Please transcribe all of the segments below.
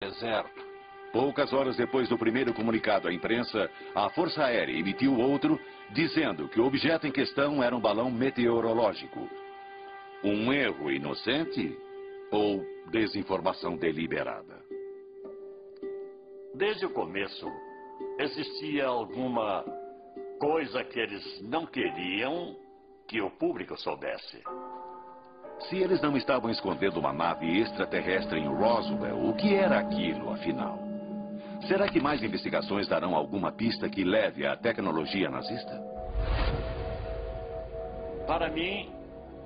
deserto. Poucas horas depois do primeiro comunicado à imprensa, a Força Aérea emitiu outro, dizendo que o objeto em questão era um balão meteorológico. Um erro inocente ou desinformação deliberada? Desde o começo, existia alguma coisa que eles não queriam que o público soubesse. Se eles não estavam escondendo uma nave extraterrestre em Roswell, o que era aquilo, afinal? Será que mais investigações darão alguma pista que leve à tecnologia nazista? Para mim,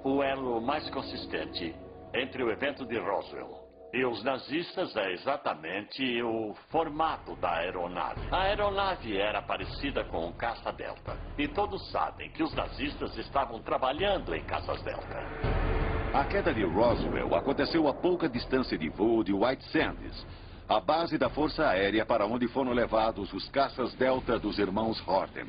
o elo mais consistente entre o evento de Roswell e os nazistas é exatamente o formato da aeronave. A aeronave era parecida com um caça Delta. E todos sabem que os nazistas estavam trabalhando em caças Delta. A queda de Roswell aconteceu a pouca distância de voo de White Sands, a base da Força Aérea para onde foram levados os caças Delta dos irmãos Horten.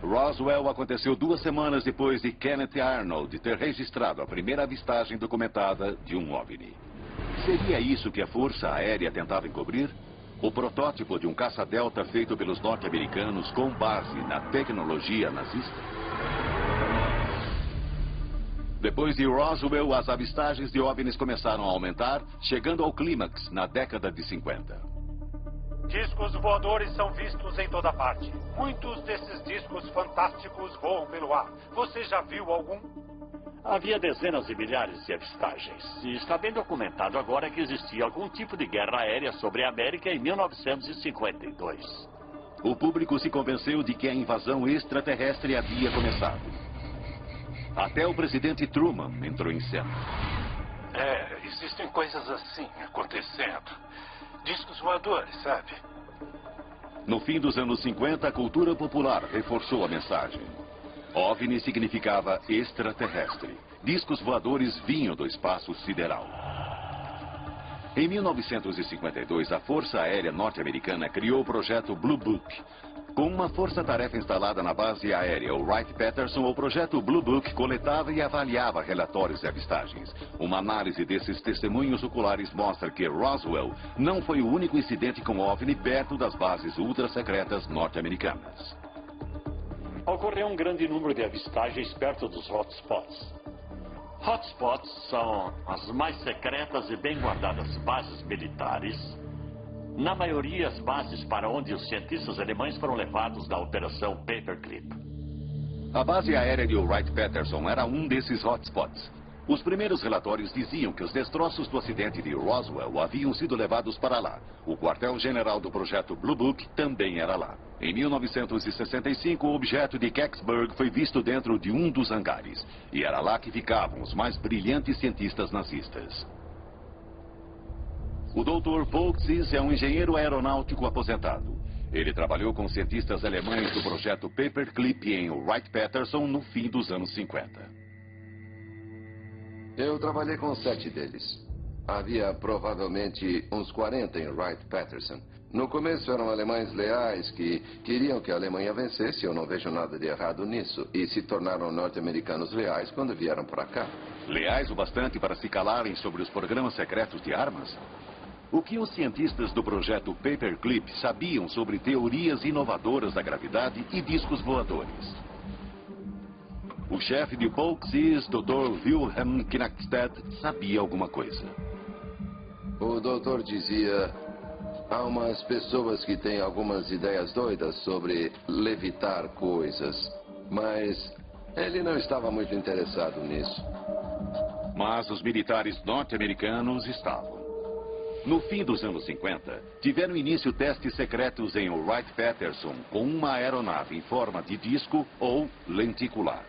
Roswell aconteceu 2 semanas depois de Kenneth Arnold ter registrado a primeira avistagem documentada de um OVNI. Seria isso que a Força Aérea tentava encobrir? O protótipo de um caça-delta feito pelos norte-americanos com base na tecnologia nazista? Depois de Roswell, as avistagens de OVNIs começaram a aumentar, chegando ao clímax na década de 50. Discos voadores são vistos em toda parte. Muitos desses discos fantásticos voam pelo ar. Você já viu algum? Havia dezenas de milhares de avistagens. E está bem documentado agora que existia algum tipo de guerra aérea sobre a América em 1952. O público se convenceu de que a invasão extraterrestre havia começado. Até o presidente Truman entrou em cena. Existem coisas assim acontecendo. Discos voadores, sabe? No fim dos anos 50, a cultura popular reforçou a mensagem. OVNI significava extraterrestre. Discos voadores vinham do espaço sideral. Em 1952, a Força Aérea Norte-Americana criou o projeto Blue Book. Com uma força-tarefa instalada na base aérea Wright-Patterson, o projeto Blue Book coletava e avaliava relatórios e avistagens. Uma análise desses testemunhos oculares mostra que Roswell não foi o único incidente com OVNI perto das bases ultra-secretas norte-americanas. Ocorreu um grande número de avistagens perto dos hotspots. Hotspots são as mais secretas e bem guardadas bases militares. Na maioria, as bases para onde os cientistas alemães foram levados na Operação Paperclip. A base aérea de Wright-Patterson era um desses hotspots. Os primeiros relatórios diziam que os destroços do acidente de Roswell haviam sido levados para lá. O quartel-general do projeto Blue Book também era lá. Em 1965, o objeto de Kecksburg foi visto dentro de um dos hangares. E era lá que ficavam os mais brilhantes cientistas nazistas. O Dr. Poltzis é um engenheiro aeronáutico aposentado. Ele trabalhou com cientistas alemães do projeto Paperclip em Wright-Patterson no fim dos anos 50. Eu trabalhei com 7 deles. Havia provavelmente uns 40 em Wright-Patterson. No começo eram alemães leais que queriam que a Alemanha vencesse, eu não vejo nada de errado nisso, e se tornaram norte-americanos leais quando vieram para cá. Leais o bastante para se calarem sobre os programas secretos de armas? O que os cientistas do projeto Paperclip sabiam sobre teorias inovadoras da gravidade e discos voadores? O chefe de Poltzis, Dr. Wilhelm Knackstedt, sabia alguma coisa. O doutor dizia: há umas pessoas que têm algumas ideias doidas sobre levitar coisas, mas ele não estava muito interessado nisso. Mas os militares norte-americanos estavam. No fim dos anos 50, tiveram início testes secretos em Wright-Patterson com uma aeronave em forma de disco ou lenticular.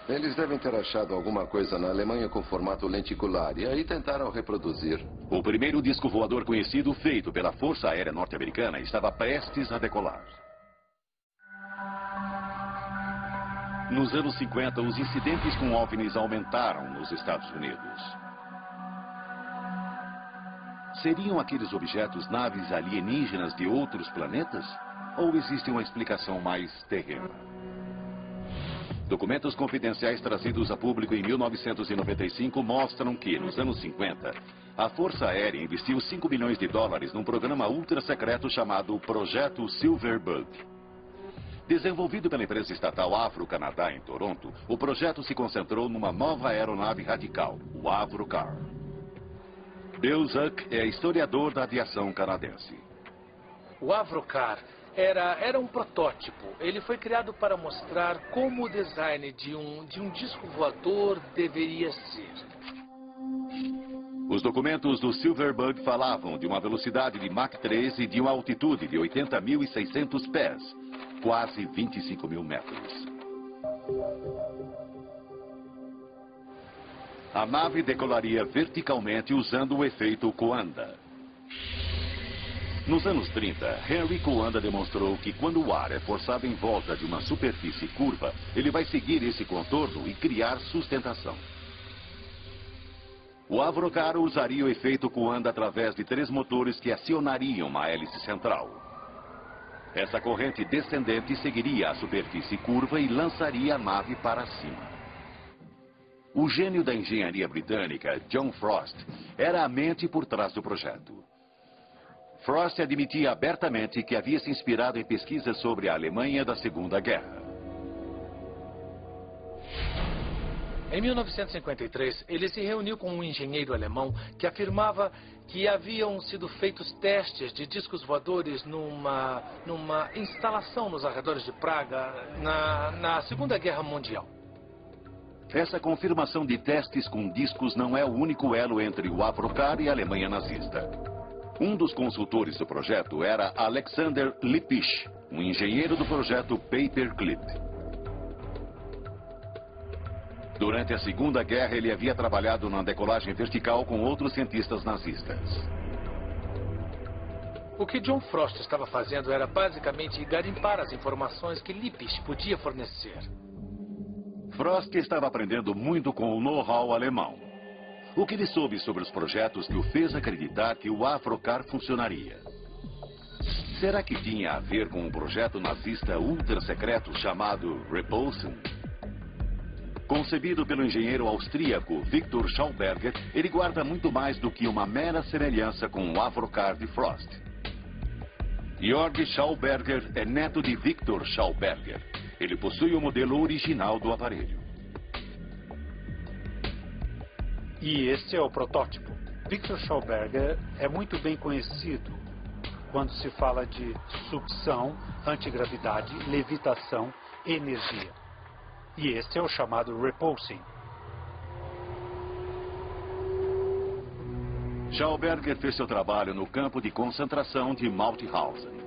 Eles devem ter achado alguma coisa na Alemanha com formato lenticular e aí tentaram reproduzir. O primeiro disco voador conhecido feito pela Força Aérea Norte-Americana estava prestes a decolar. Nos anos 50, os incidentes com OVNIs aumentaram nos Estados Unidos. Seriam aqueles objetos naves alienígenas de outros planetas? Ou existe uma explicação mais terrena? Documentos confidenciais trazidos a público em 1995 mostram que, nos anos 50, a Força Aérea investiu $5 milhões num programa ultra-secreto chamado Projeto Silverbug. Desenvolvido pela empresa estatal Avro-Canadá em Toronto, o projeto se concentrou numa nova aeronave radical, o Avrocar. Bill Zuck é historiador da aviação canadense. O Avrocar era um protótipo. Ele foi criado para mostrar como o design de um disco voador deveria ser. Os documentos do Silverbug falavam de uma velocidade de Mach 3 e de uma altitude de 80.600 pés, quase 25 mil metros. A nave decolaria verticalmente usando o efeito Coanda. Nos anos 30, Henry Coanda demonstrou que quando o ar é forçado em volta de uma superfície curva, ele vai seguir esse contorno e criar sustentação. O Avrocar usaria o efeito Coanda através de 3 motores que acionariam uma hélice central. Essa corrente descendente seguiria a superfície curva e lançaria a nave para cima. O gênio da engenharia britânica, John Frost, era a mente por trás do projeto. Frost admitia abertamente que havia se inspirado em pesquisas sobre a Alemanha da Segunda Guerra. Em 1953, ele se reuniu com um engenheiro alemão que afirmava que haviam sido feitos testes de discos voadores numa instalação nos arredores de Praga na Segunda Guerra Mundial. Essa confirmação de testes com discos não é o único elo entre o Avrocar e a Alemanha nazista. Um dos consultores do projeto era Alexander Lippisch, um engenheiro do projeto Paperclip. Durante a Segunda Guerra, ele havia trabalhado na decolagem vertical com outros cientistas nazistas. O que John Frost estava fazendo era basicamente garimpar as informações que Lippisch podia fornecer. Frost estava aprendendo muito com o know-how alemão. O que ele soube sobre os projetos que o fez acreditar que o Avrocar funcionaria. Será que tinha a ver com um projeto nazista ultra-secreto chamado Repulsion? Concebido pelo engenheiro austríaco Victor Schauberger, ele guarda muito mais do que uma mera semelhança com o Avrocar de Frost. Georg Schauberger é neto de Victor Schauberger. Ele possui o modelo original do aparelho. E este é o protótipo. Victor Schauberger é muito bem conhecido quando se fala de sucção, antigravidade, levitação, energia. E este é o chamado repulsing. Schauberger fez seu trabalho no campo de concentração de Mauthausen.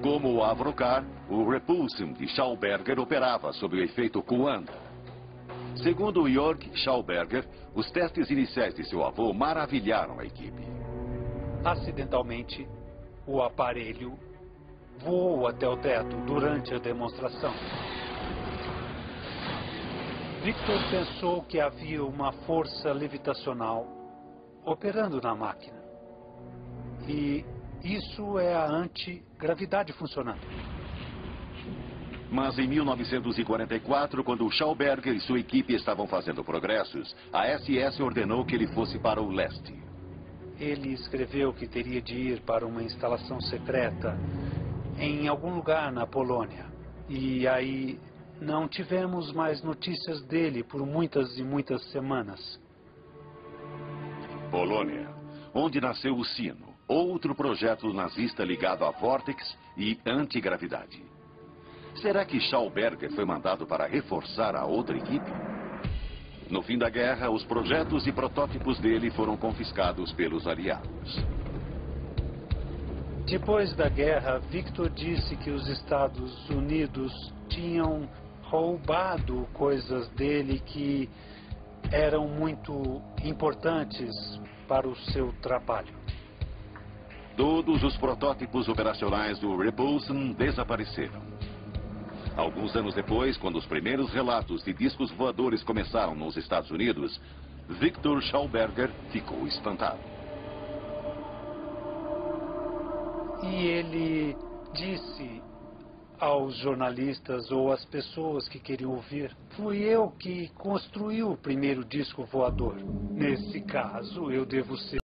Como o Avrocar, o Repulsion de Schauberger operava sob o efeito Coanda. Segundo Georg Schauberger, os testes iniciais de seu avô maravilharam a equipe. Acidentalmente, o aparelho voou até o teto durante a demonstração. Victor pensou que havia uma força levitacional operando na máquina. E isso é a antigravidade funcionando. Mas em 1944, quando Schauberger e sua equipe estavam fazendo progressos, a SS ordenou que ele fosse para o leste. Ele escreveu que teria de ir para uma instalação secreta em algum lugar na Polônia. E aí não tivemos mais notícias dele por muitas e muitas semanas. Polônia, onde nasceu o Sino, outro projeto nazista ligado a vórtex e antigravidade. Será que Schauberger foi mandado para reforçar a outra equipe? No fim da guerra, os projetos e protótipos dele foram confiscados pelos aliados. Depois da guerra, Victor disse que os Estados Unidos tinham roubado coisas dele que eram muito importantes para o seu trabalho. Todos os protótipos operacionais do Repulsion desapareceram. Alguns anos depois, quando os primeiros relatos de discos voadores começaram nos Estados Unidos, Victor Schauberger ficou espantado. E ele disse aos jornalistas ou às pessoas que queriam ouvir. Fui eu que construí o primeiro disco voador. Nesse caso, eu devo ser